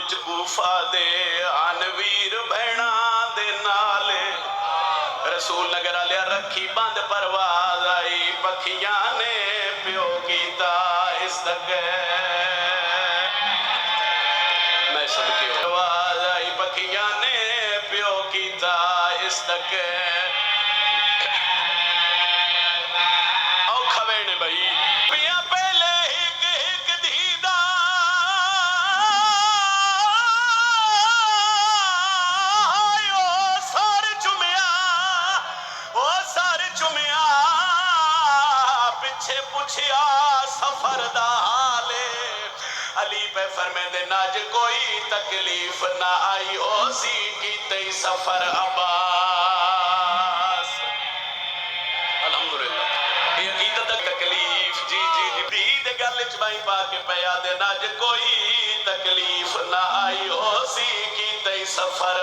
विच गुफा दे अनवीर भैणा दे नाले रसूल नगर आलिया रखी बंद परवाज आई पखियां ने प्यो कीता इस दगे मैं सबके आवाज आई पखियां ने प्यो कीता इस दगे औखा वेने भाई पिया पहले हिक हिक दीदा सार चुमिया पिछे पुछिया सफर दा हाले अली पे फरमाते नाज कोई तकलीफ ना आई ओ सी कीते सफर अब्बास अल्हम्दुलिल्लाह ये अकीदत तकलीफ जी जी जी भी दे गल च बाई पा के पया दे नाज कोई तकलीफ ना आई ओ सी कीते सफर